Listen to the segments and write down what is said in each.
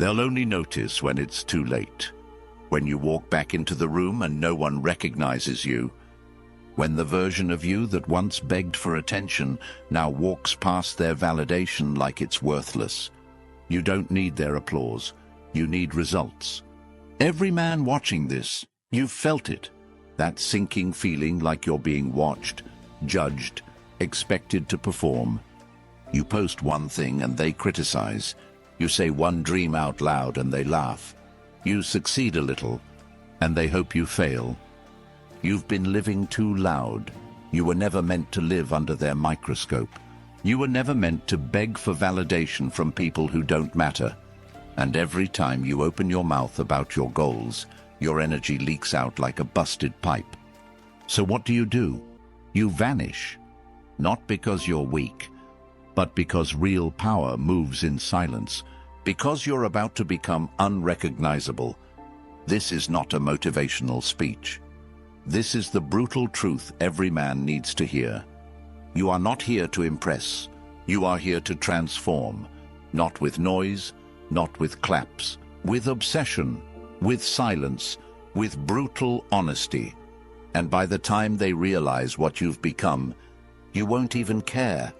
They'll only notice when it's too late. When you walk back into the room and no one recognizes you. When the version of you that once begged for attention now walks past their validation like it's worthless. You don't need their applause. You need results. Every man watching this, you've felt it. That sinking feeling like you're being watched, judged, expected to perform. You post one thing and they criticize. You say one dream out loud and they laugh. You succeed a little and they hope you fail. You've been living too loud. You were never meant to live under their microscope. You were never meant to beg for validation from people who don't matter. And every time you open your mouth about your goals, your energy leaks out like a busted pipe. So what do? You vanish. Not because you're weak, but because real power moves in silence. Because you're about to become unrecognizable. This is not a motivational speech. This is the brutal truth every man needs to hear. You are not here to impress. You are here to transform. Not with noise, not with claps, with obsession, with silence, with brutal honesty. And by the time they realize what you've become, you won't even care.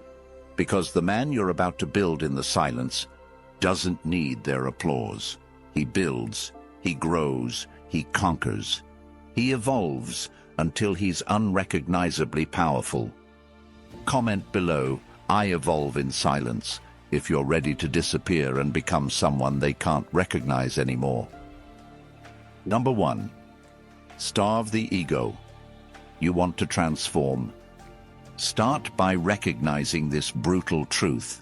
Because the man you're about to build in the silence doesn't need their applause. He builds, he grows, he conquers. He evolves until he's unrecognizably powerful. Comment below, I evolve in silence, if you're ready to disappear and become someone they can't recognize anymore. Number 1. Starve the ego. You want to transform. Start by recognizing this brutal truth.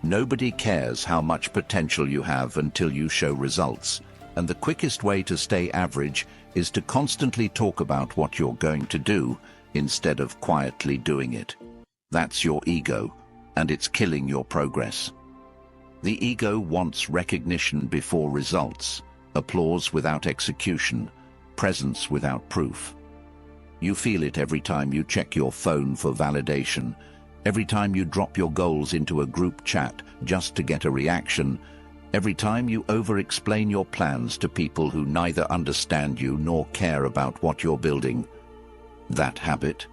Nobody cares how much potential you have until you show results, and the quickest way to stay average is to constantly talk about what you're going to do instead of quietly doing it. That's your ego, and it's killing your progress. The ego wants recognition before results, applause without execution, presence without proof. You feel it every time you check your phone for validation, every time you drop your goals into a group chat just to get a reaction, every time you over-explain your plans to people who neither understand you nor care about what you're building. That habit,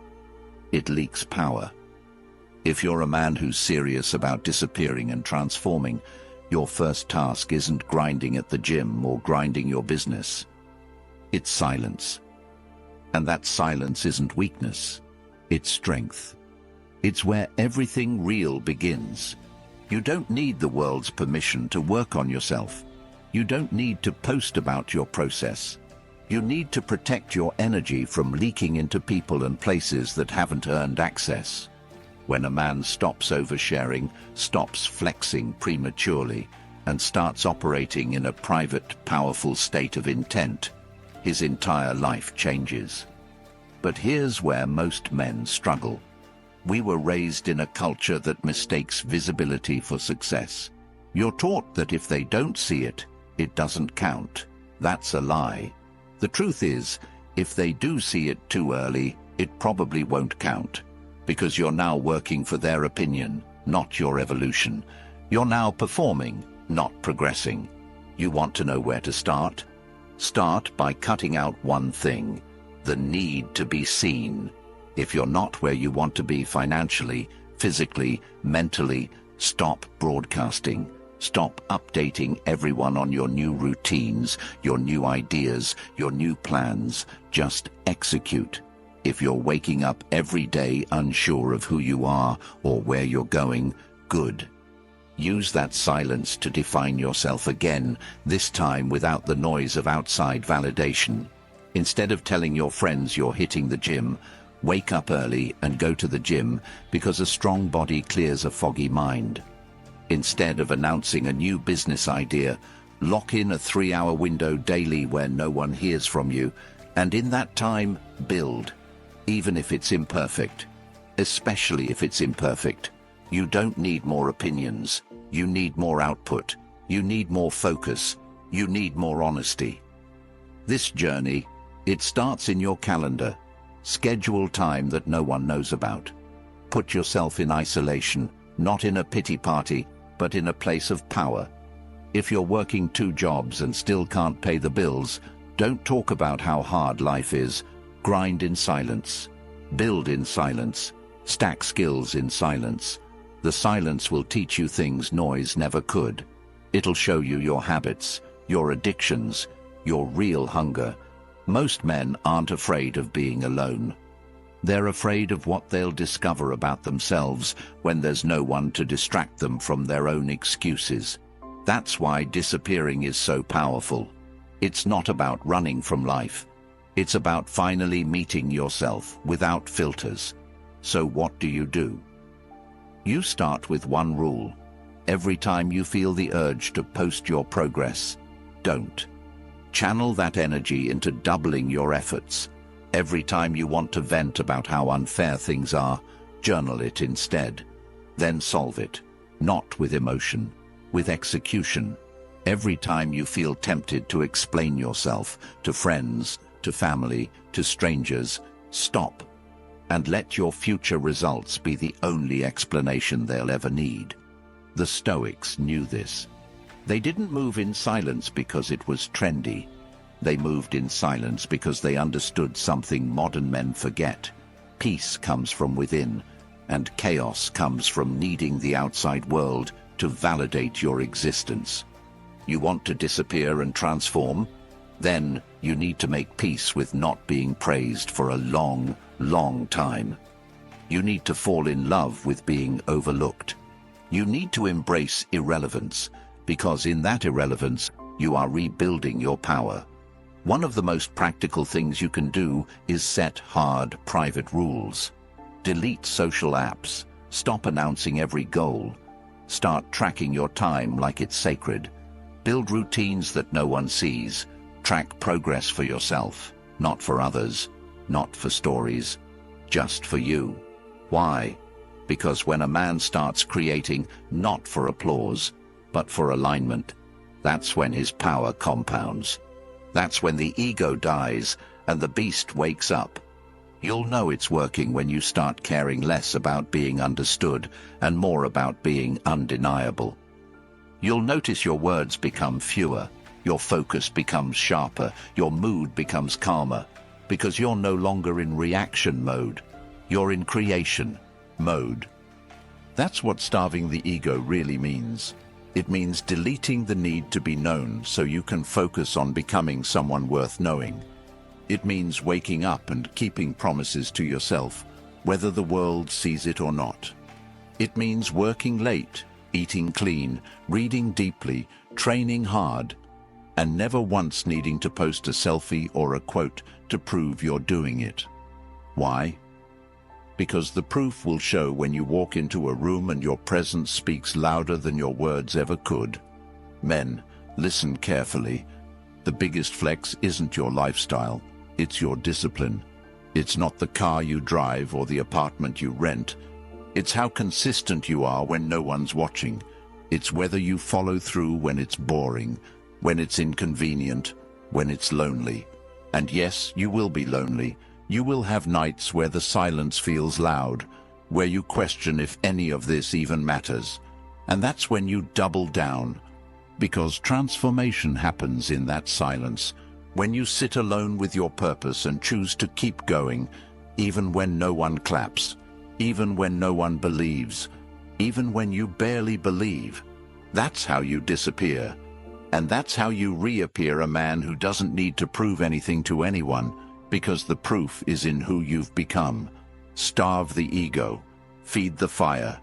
it leaks power. If you're a man who's serious about disappearing and transforming, your first task isn't grinding at the gym or grinding your business. It's silence. And that silence isn't weakness, it's strength. It's where everything real begins. You don't need the world's permission to work on yourself. You don't need to post about your process. You need to protect your energy from leaking into people and places that haven't earned access. When a man stops oversharing, stops flexing prematurely, and starts operating in a private, powerful state of intent, his entire life changes. But here's where most men struggle. We were raised in a culture that mistakes visibility for success. You're taught that if they don't see it, it doesn't count. That's a lie. The truth is, if they do see it too early, it probably won't count. Because you're now working for their opinion, not your evolution. You're now performing, not progressing. You want to know where to start? Start by cutting out one thing, the need to be seen. If you're not where you want to be financially, physically, mentally, stop broadcasting. Stop updating everyone on your new routines, your new ideas, your new plans. Just execute. If you're waking up every day unsure of who you are or where you're going, good. Use that silence to define yourself again, this time without the noise of outside validation. Instead of telling your friends you're hitting the gym, wake up early and go to the gym because a strong body clears a foggy mind. Instead of announcing a new business idea, lock in a 3-hour window daily where no one hears from you, and in that time, build. Even if it's imperfect. Especially if it's imperfect. You don't need more opinions. You need more output. You need more focus. You need more honesty. This journey, it starts in your calendar. Schedule time that no one knows about. Put yourself in isolation, not in a pity party, but in a place of power. If you're working 2 jobs and still can't pay the bills, don't talk about how hard life is. Grind in silence. Build in silence. Stack skills in silence. The silence will teach you things noise never could. It'll show you your habits, your addictions, your real hunger. Most men aren't afraid of being alone. They're afraid of what they'll discover about themselves when there's no one to distract them from their own excuses. That's why disappearing is so powerful. It's not about running from life. It's about finally meeting yourself without filters. So what do? You start with one rule. Every time you feel the urge to post your progress, don't. Channel that energy into doubling your efforts. Every time you want to vent about how unfair things are, journal it instead. Then solve it, not with emotion, with execution. Every time you feel tempted to explain yourself to friends, to family, to strangers, stop and let your future results be the only explanation they'll ever need. The Stoics knew this. They didn't move in silence because it was trendy. They moved in silence because they understood something modern men forget. Peace comes from within, and chaos comes from needing the outside world to validate your existence. You want to disappear and transform? Then you need to make peace with not being praised for a long, long time. You need to fall in love with being overlooked. You need to embrace irrelevance, because in that irrelevance, you are rebuilding your power. One of the most practical things you can do is set hard, private rules. Delete social apps. Stop announcing every goal. Start tracking your time like it's sacred. Build routines that no one sees. Track progress for yourself, not for others, not for stories, just for you. Why? Because when a man starts creating not for applause, but for alignment, that's when his power compounds. That's when the ego dies and the beast wakes up. You'll know it's working when you start caring less about being understood and more about being undeniable. You'll notice your words become fewer, your focus becomes sharper, your mood becomes calmer, because you're no longer in reaction mode, you're in creation mode. That's what starving the ego really means. It means deleting the need to be known so you can focus on becoming someone worth knowing. It means waking up and keeping promises to yourself, whether the world sees it or not. It means working late, eating clean, reading deeply, training hard, and never once needing to post a selfie or a quote to prove you're doing it. Why? Because the proof will show when you walk into a room and your presence speaks louder than your words ever could. Men, listen carefully. The biggest flex isn't your lifestyle, it's your discipline. It's not the car you drive or the apartment you rent. It's how consistent you are when no one's watching. It's whether you follow through when it's boring, when it's inconvenient, when it's lonely. And yes, you will be lonely. You will have nights where the silence feels loud, where you question if any of this even matters. And that's when you double down, because transformation happens in that silence, when you sit alone with your purpose and choose to keep going, even when no one claps, even when no one believes, even when you barely believe. That's how you disappear. And that's how you reappear, a man who doesn't need to prove anything to anyone, because the proof is in who you've become. Starve the ego, feed the fire,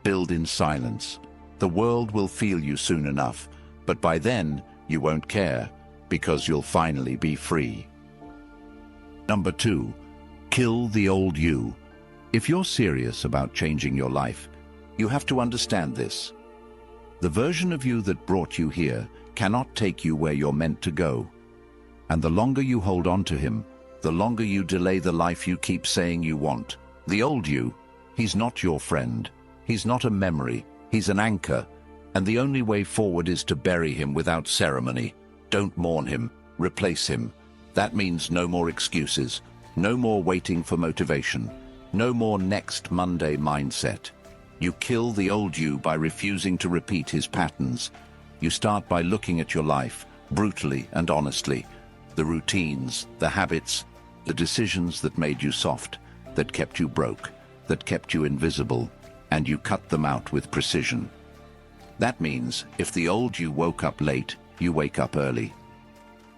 build in silence. The world will feel you soon enough, but by then you won't care, because you'll finally be free. Number 2, kill the old you. If you're serious about changing your life, you have to understand this. The version of you that brought you here cannot take you where you're meant to go. And the longer you hold on to him, the longer you delay the life you keep saying you want. The old you, he's not your friend. He's not a memory. He's an anchor. And the only way forward is to bury him without ceremony. Don't mourn him. Replace him. That means no more excuses. No more waiting for motivation. No more next Monday mindset. You kill the old you by refusing to repeat his patterns. You start by looking at your life, brutally and honestly. The routines, the habits, the decisions that made you soft, that kept you broke, that kept you invisible, and you cut them out with precision. That means if the old you woke up late, you wake up early.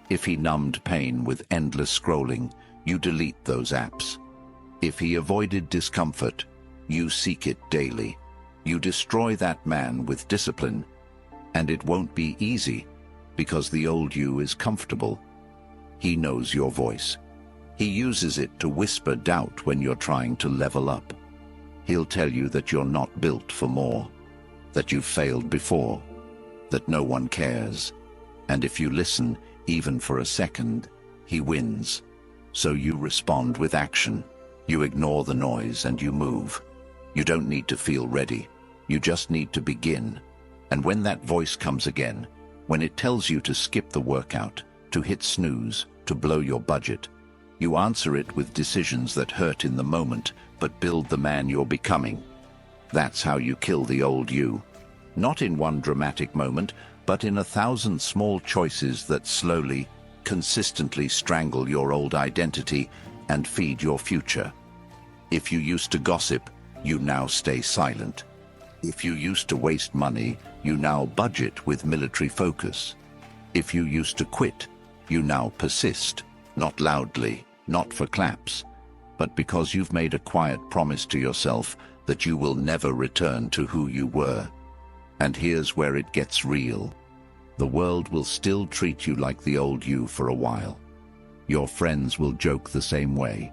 If he numbed pain with endless scrolling, you delete those apps. If he avoided discomfort, you seek it daily. You destroy that man with discipline. And it won't be easy, because the old you is comfortable. He knows your voice. He uses it to whisper doubt when you're trying to level up. He'll tell you that you're not built for more, that you've failed before, that no one cares. And if you listen, even for a second, he wins. So you respond with action. You ignore the noise and you move. You don't need to feel ready. You just need to begin. And when that voice comes again, when it tells you to skip the workout, to hit snooze, to blow your budget, you answer it with decisions that hurt in the moment, but build the man you're becoming. That's how you kill the old you. Not in one dramatic moment, but in 1,000 small choices that slowly, consistently strangle your old identity and feed your future. If you used to gossip, you now stay silent. If you used to waste money, you now budget with military focus. If you used to quit, you now persist, not loudly, not for claps, but because you've made a quiet promise to yourself that you will never return to who you were. And here's where it gets real. The world will still treat you like the old you for a while. Your friends will joke the same way.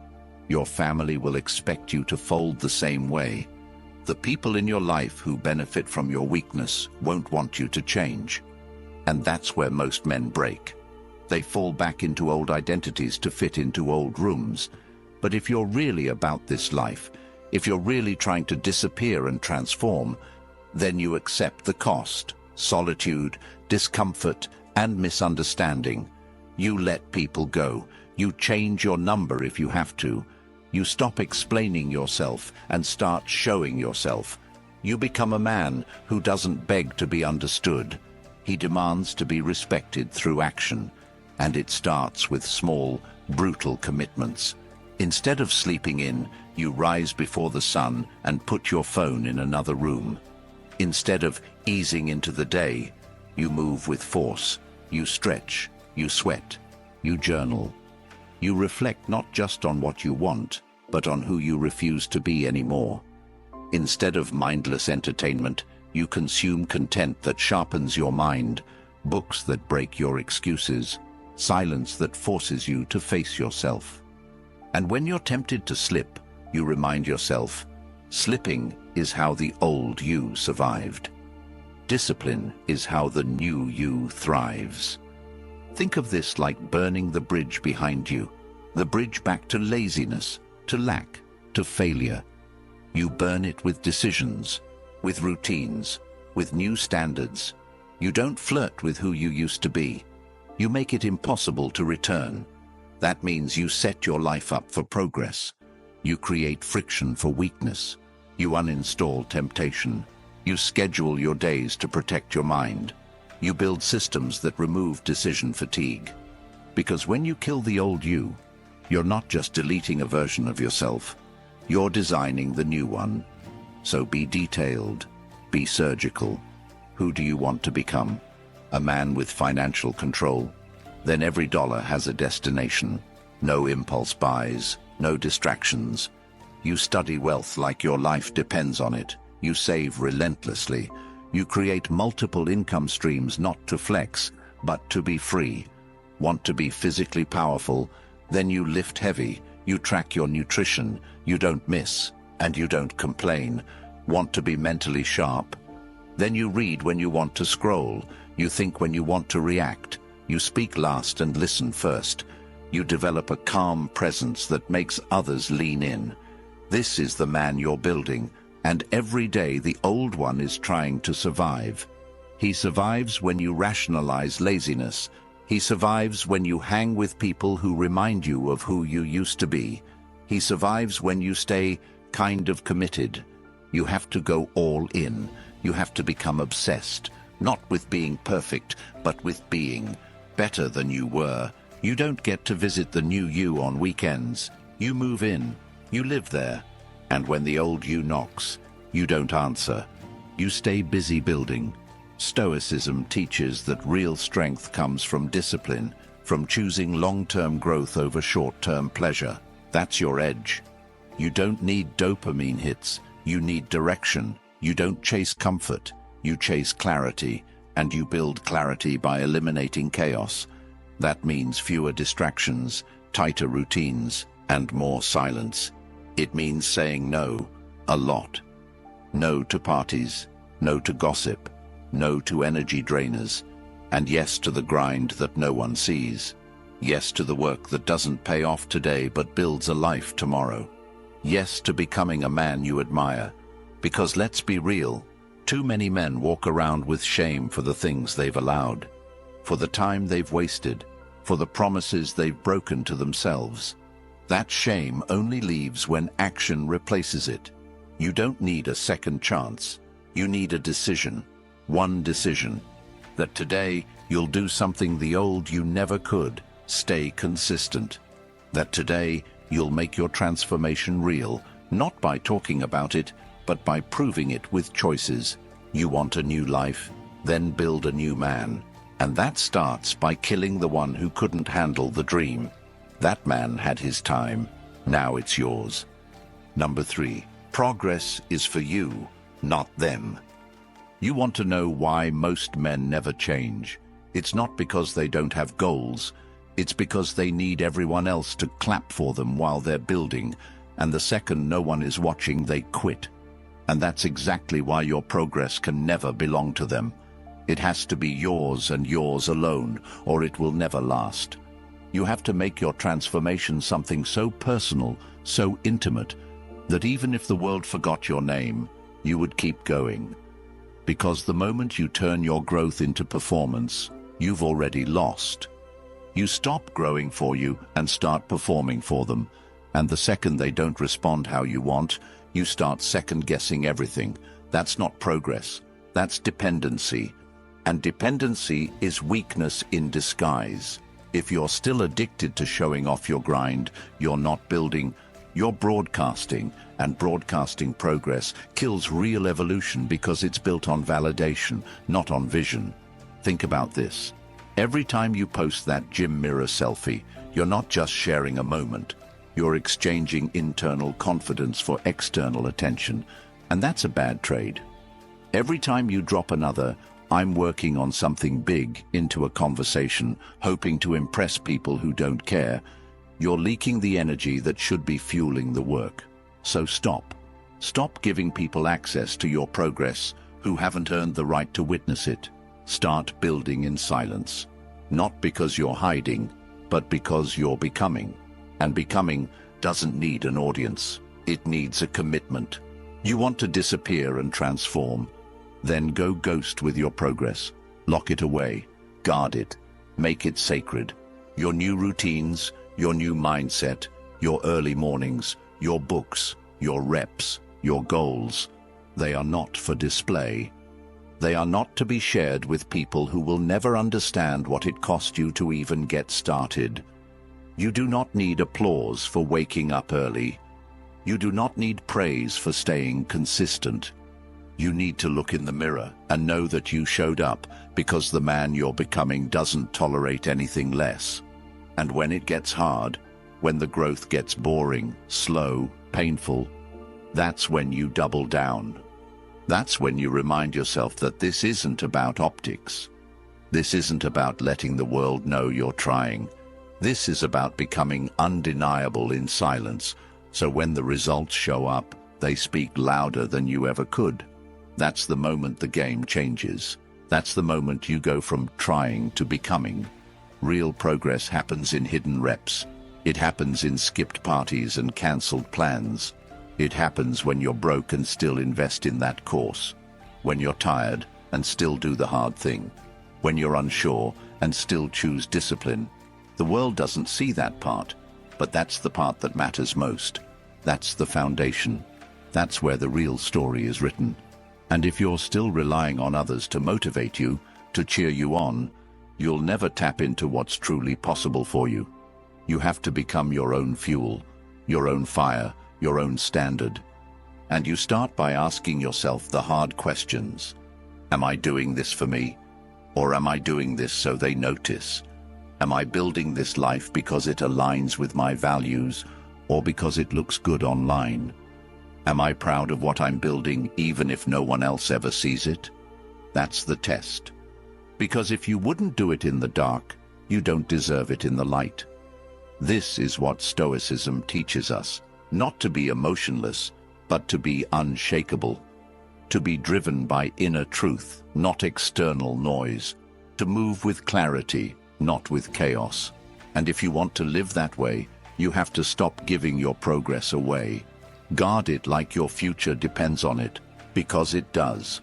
Your family will expect you to fold the same way. The people in your life who benefit from your weakness won't want you to change. And that's where most men break. They fall back into old identities to fit into old rooms. But if you're really about this life, if you're really trying to disappear and transform, then you accept the cost, solitude, discomfort, and misunderstanding. You let people go. You change your number if you have to. You stop explaining yourself and start showing yourself. You become a man who doesn't beg to be understood. He demands to be respected through action. And it starts with small, brutal commitments. Instead of sleeping in, you rise before the sun and put your phone in another room. Instead of easing into the day, you move with force. You stretch, you sweat, you journal. You reflect not just on what you want, but on who you refuse to be anymore. Instead of mindless entertainment, you consume content that sharpens your mind, books that break your excuses, silence that forces you to face yourself. And when you're tempted to slip, you remind yourself, slipping is how the old you survived. Discipline is how the new you thrives. Think of this like burning the bridge behind you, the bridge back to laziness, to lack, to failure. You burn it with decisions, with routines, with new standards. You don't flirt with who you used to be. You make it impossible to return. That means you set your life up for progress. You create friction for weakness. You uninstall temptation. You schedule your days to protect your mind. You build systems that remove decision fatigue. Because when you kill the old you, you're not just deleting a version of yourself. You're designing the new one. So be detailed. Be surgical. Who do you want to become? A man with financial control? Then every dollar has a destination. No impulse buys, no distractions. You study wealth like your life depends on it. You save relentlessly. You create multiple income streams not to flex, but to be free. Want to be physically powerful? Then you lift heavy. You track your nutrition. You don't miss, and you don't complain. Want to be mentally sharp? Then you read when you want to scroll. You think when you want to react. You speak last and listen first. You develop a calm presence that makes others lean in. This is the man you're building, and every day the old one is trying to survive. He survives when you rationalize laziness. He survives when you hang with people who remind you of who you used to be. He survives when you stay kind of committed. You have to go all in. You have to become obsessed. Not with being perfect, but with being better than you were. You don't get to visit the new you on weekends. You move in, you live there. And when the old you knocks, you don't answer. You stay busy building. Stoicism teaches that real strength comes from discipline, from choosing long-term growth over short-term pleasure. That's your edge. You don't need dopamine hits, you need direction. You don't chase comfort, you chase clarity, and you build clarity by eliminating chaos. That means fewer distractions, tighter routines, and more silence. It means saying no, a lot. No to parties, no to gossip, no to energy drainers, and yes to the grind that no one sees. Yes to the work that doesn't pay off today but builds a life tomorrow. Yes to becoming a man you admire. Because let's be real, too many men walk around with shame for the things they've allowed, for the time they've wasted, for the promises they've broken to themselves. That shame only leaves when action replaces it. You don't need a second chance. You need a decision. One decision. That today you'll do something the old you never could. Stay consistent. That today you'll make your transformation real, not by talking about it, but by proving it with choices. You want a new life? Then build a new man. And that starts by killing the one who couldn't handle the dream. That man had his time. Now it's yours. Number 3. Progress is for you, not them. You want to know why most men never change. It's not because they don't have goals. It's because they need everyone else to clap for them while they're building, and the second no one is watching, they quit. And that's exactly why your progress can never belong to them. It has to be yours and yours alone, or it will never last. You have to make your transformation something so personal, so intimate, that even if the world forgot your name, you would keep going. Because the moment you turn your growth into performance, you've already lost. You stop growing for you and start performing for them. And the second they don't respond how you want, you start second-guessing everything. That's not progress. That's dependency. And dependency is weakness in disguise. If you're still addicted to showing off your grind, you're not building, you're broadcasting. And broadcasting progress kills real evolution because it's built on validation, not on vision. Think about this. Every time you post that gym mirror selfie, you're not just sharing a moment. You're exchanging internal confidence for external attention, and that's a bad trade. Every time you drop another, "I'm working on something big" into a conversation, hoping to impress people who don't care, you're leaking the energy that should be fueling the work. So stop. Stop giving people access to your progress who haven't earned the right to witness it. Start building in silence. Not because you're hiding, but because you're becoming. And becoming doesn't need an audience. It needs a commitment. You want to disappear and transform? Then go ghost with your progress. Lock it away. Guard it. Make it sacred. Your new routines, your new mindset, your early mornings, your books, your reps, your goals. They are not for display. They are not to be shared with people who will never understand what it cost you to even get started. You do not need applause for waking up early. You do not need praise for staying consistent. You need to look in the mirror and know that you showed up because the man you're becoming doesn't tolerate anything less. And when it gets hard, when the growth gets boring, slow, painful, that's when you double down. That's when you remind yourself that this isn't about optics. This isn't about letting the world know you're trying. This is about becoming undeniable in silence, so when the results show up, they speak louder than you ever could. That's the moment the game changes. That's the moment you go from trying to becoming. Real progress happens in hidden reps. It happens in skipped parties and cancelled plans. It happens when you're broke and still invest in that course. When you're tired and still do the hard thing. When you're unsure and still choose discipline. The world doesn't see that part, but that's the part that matters most. That's the foundation. That's where the real story is written. And if you're still relying on others to motivate you, to cheer you on, you'll never tap into what's truly possible for you. You have to become your own fuel, your own fire, your own standard. And you start by asking yourself the hard questions. Am I doing this for me? Or am I doing this so they notice? Am I building this life because it aligns with my values, or because it looks good online? Am I proud of what I'm building even if no one else ever sees it? That's the test. Because if you wouldn't do it in the dark, you don't deserve it in the light. This is what Stoicism teaches us, not to be emotionless, but to be unshakable, to be driven by inner truth, not external noise, to move with clarity, not with chaos. And if you want to live that way, you have to stop giving your progress away. Guard it like your future depends on it, because it does.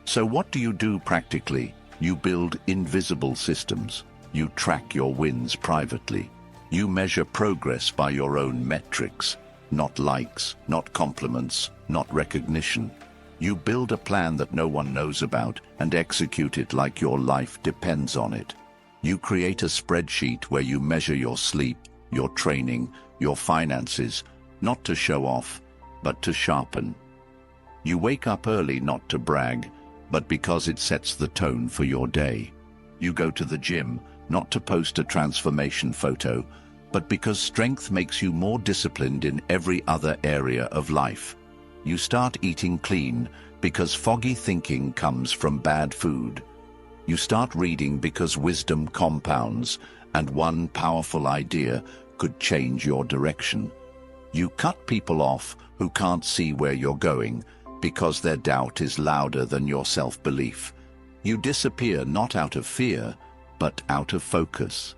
So what do you do practically? You build invisible systems. You track your wins privately. You measure progress by your own metrics, not likes, not compliments, not recognition. You build a plan that no one knows about and execute it like your life depends on it. You create a spreadsheet where you measure your sleep, your training, your finances, not to show off, but to sharpen. You wake up early not to brag, but because it sets the tone for your day. You go to the gym, not to post a transformation photo, but because strength makes you more disciplined in every other area of life. You start eating clean because foggy thinking comes from bad food. You start reading because wisdom compounds, and one powerful idea could change your direction. You cut people off who can't see where you're going because their doubt is louder than your self-belief. You disappear not out of fear, but out of focus.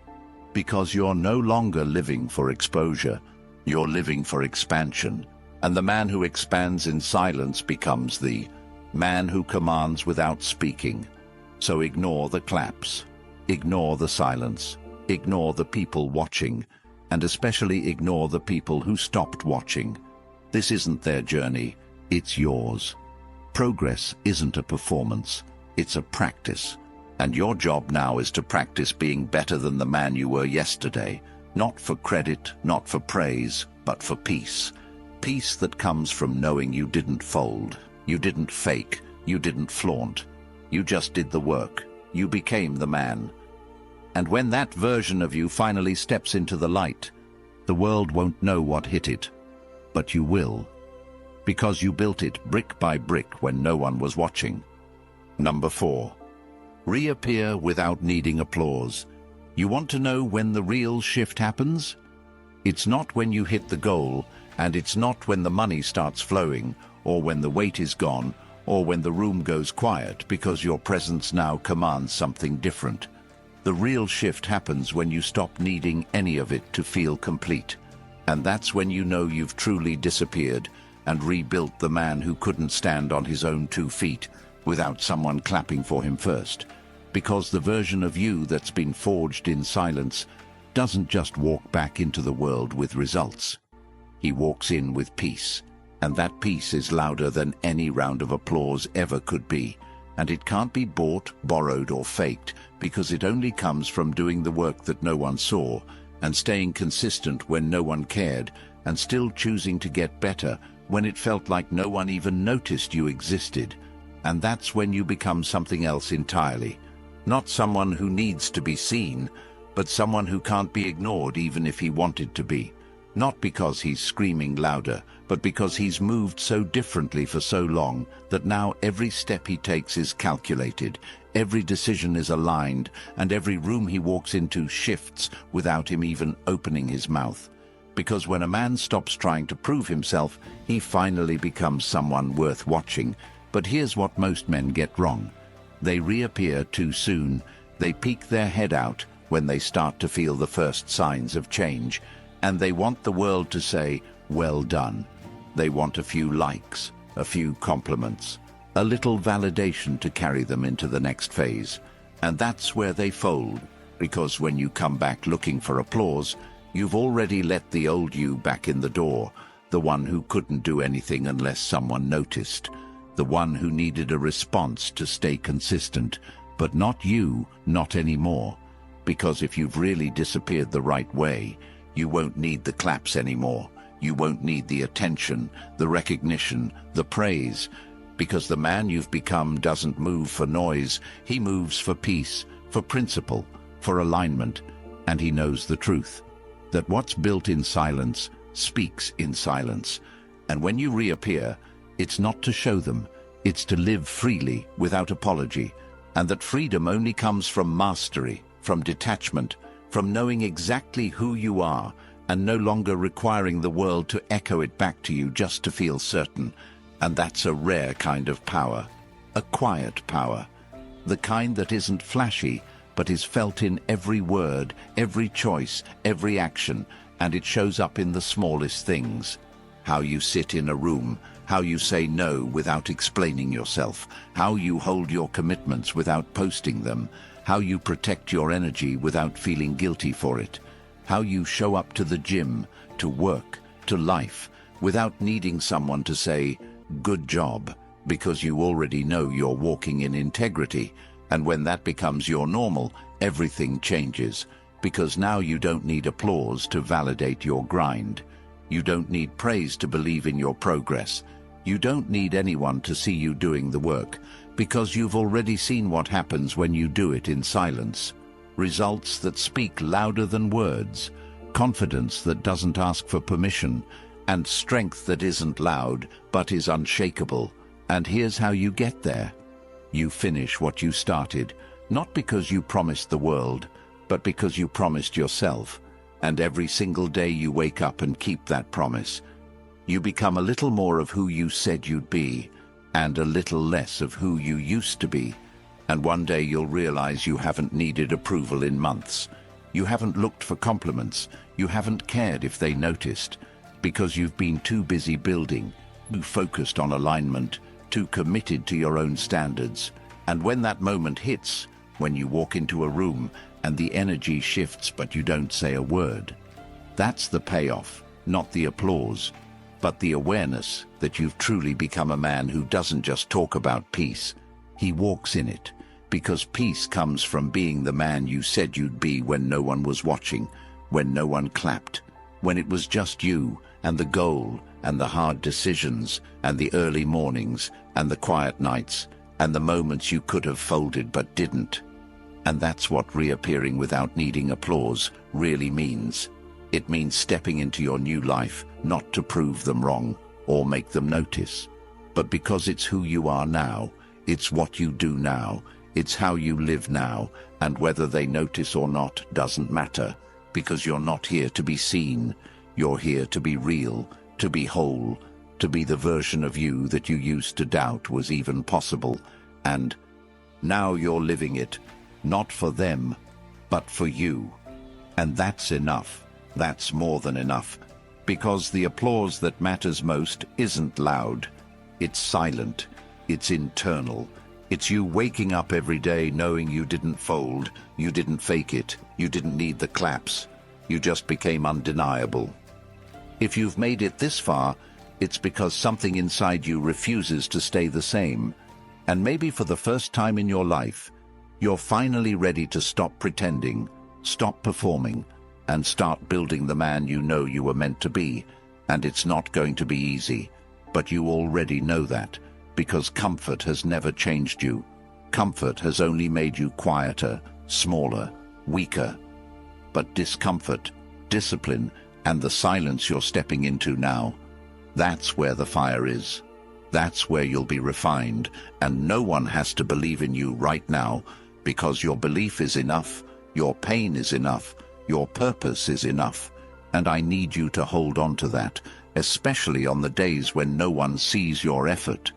Because you're no longer living for exposure, you're living for expansion. And the man who expands in silence becomes the man who commands without speaking. So ignore the claps, ignore the silence, ignore the people watching, and especially ignore the people who stopped watching. This isn't their journey, it's yours. Progress isn't a performance, it's a practice. And your job now is to practice being better than the man you were yesterday, not for credit, not for praise, but for peace. Peace that comes from knowing you didn't fold, you didn't fake, you didn't flaunt. You just did the work. You became the man. And when that version of you finally steps into the light, the world won't know what hit it, but you will. Because you built it brick by brick when no one was watching. Number 4. Reappear without needing applause. You want to know when the real shift happens? It's not when you hit the goal, and it's not when the money starts flowing, or when the weight is gone, or when the room goes quiet because your presence now commands something different. The real shift happens when you stop needing any of it to feel complete. And that's when you know you've truly disappeared and rebuilt the man who couldn't stand on his own 2 feet without someone clapping for him first. Because the version of you that's been forged in silence doesn't just walk back into the world with results. He walks in with peace, and that peace is louder than any round of applause ever could be. And it can't be bought, borrowed, or faked, because it only comes from doing the work that no one saw, and staying consistent when no one cared, and still choosing to get better when it felt like no one even noticed you existed. And that's when you become something else entirely. Not someone who needs to be seen, but someone who can't be ignored even if he wanted to be. Not because he's screaming louder, but because he's moved so differently for so long that now every step he takes is calculated, every decision is aligned, and every room he walks into shifts without him even opening his mouth. Because when a man stops trying to prove himself, he finally becomes someone worth watching. But here's what most men get wrong. They reappear too soon. They peek their head out when they start to feel the first signs of change. And they want the world to say, well done. They want a few likes, a few compliments, a little validation to carry them into the next phase. And that's where they fold, because when you come back looking for applause, you've already let the old you back in the door, the one who couldn't do anything unless someone noticed, the one who needed a response to stay consistent, but not you, not anymore. Because if you've really disappeared the right way, you won't need the claps anymore. You won't need the attention, the recognition, the praise, because the man you've become doesn't move for noise. He moves for peace, for principle, for alignment, and he knows the truth, that what's built in silence speaks in silence. And when you reappear, it's not to show them, it's to live freely without apology, and that freedom only comes from mastery, from detachment, from knowing exactly who you are, and no longer requiring the world to echo it back to you just to feel certain. And that's a rare kind of power, a quiet power, the kind that isn't flashy, but is felt in every word, every choice, every action, and it shows up in the smallest things. How you sit in a room, how you say no without explaining yourself, how you hold your commitments without posting them, how you protect your energy without feeling guilty for it, how you show up to the gym, to work, to life, without needing someone to say, "Good job," because you already know you're walking in integrity. And when that becomes your normal, everything changes, because now you don't need applause to validate your grind. You don't need praise to believe in your progress. You don't need anyone to see you doing the work, because you've already seen what happens when you do it in silence. Results that speak louder than words, confidence that doesn't ask for permission, and strength that isn't loud but is unshakable. And here's how you get there. You finish what you started, not because you promised the world, but because you promised yourself. And every single day you wake up and keep that promise. You become a little more of who you said you'd be, and a little less of who you used to be. And one day you'll realize you haven't needed approval in months. You haven't looked for compliments. You haven't cared if they noticed, because you've been too busy building, too focused on alignment, too committed to your own standards. And when that moment hits, when you walk into a room and the energy shifts but you don't say a word, that's the payoff, not the applause, but the awareness that you've truly become a man who doesn't just talk about peace. He walks in it, because peace comes from being the man you said you'd be when no one was watching, when no one clapped, when it was just you and the goal and the hard decisions and the early mornings and the quiet nights and the moments you could have folded but didn't. And that's what reappearing without needing applause really means. It means stepping into your new life, not to prove them wrong or make them notice, but because it's who you are now. It's what you do now, it's how you live now, and whether they notice or not doesn't matter, because you're not here to be seen. You're here to be real, to be whole, to be the version of you that you used to doubt was even possible. And now you're living it, not for them, but for you. And that's enough. That's more than enough, because the applause that matters most isn't loud. It's silent. It's internal. It's you waking up every day knowing you didn't fold, you didn't fake it, you didn't need the claps. You just became undeniable. If you've made it this far, it's because something inside you refuses to stay the same. And maybe for the first time in your life, you're finally ready to stop pretending, stop performing, and start building the man you know you were meant to be. And it's not going to be easy, but you already know that. Because comfort has never changed you. Comfort has only made you quieter, smaller, weaker. But discomfort, discipline, and the silence you're stepping into now, that's where the fire is. That's where you'll be refined, and no one has to believe in you right now, because your belief is enough, your pain is enough, your purpose is enough. And I need you to hold on to that, especially on the days when no one sees your effort.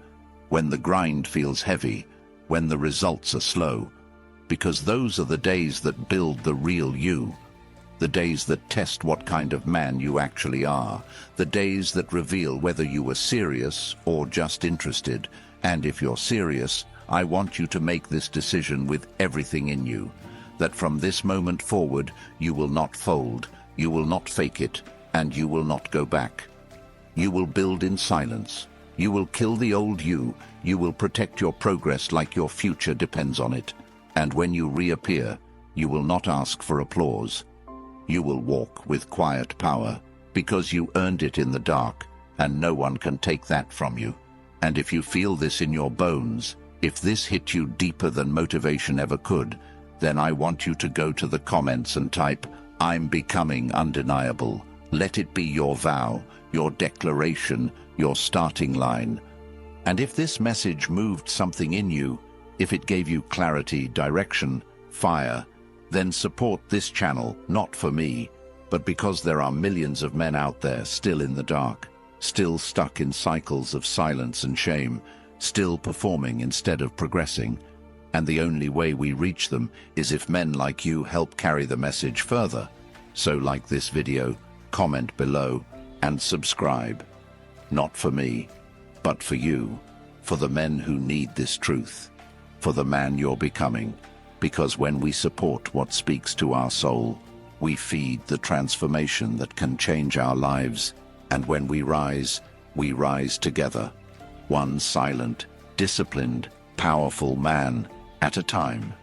When the grind feels heavy, when the results are slow, because those are the days that build the real you, the days that test what kind of man you actually are, the days that reveal whether you were serious or just interested. And if you're serious, I want you to make this decision with everything in you, that from this moment forward, you will not fold, you will not fake it, and you will not go back. You will build in silence. You will kill the old you. You will protect your progress like your future depends on it. And when you reappear, you will not ask for applause. You will walk with quiet power, because you earned it in the dark, and no one can take that from you. And if you feel this in your bones, if this hit you deeper than motivation ever could, then I want you to go to the comments and type, "I'm becoming undeniable." Let it be your vow, your declaration, your starting line. And if this message moved something in you, if it gave you clarity, direction, fire, then support this channel, not for me, but because there are millions of men out there still in the dark, still stuck in cycles of silence and shame, still performing instead of progressing. And the only way we reach them is if men like you help carry the message further. So like this video, comment below, and subscribe. Not for me, but for you, for the men who need this truth, for the man you're becoming. Because when we support what speaks to our soul, we feed the transformation that can change our lives. And when we rise together, one silent, disciplined, powerful man at a time.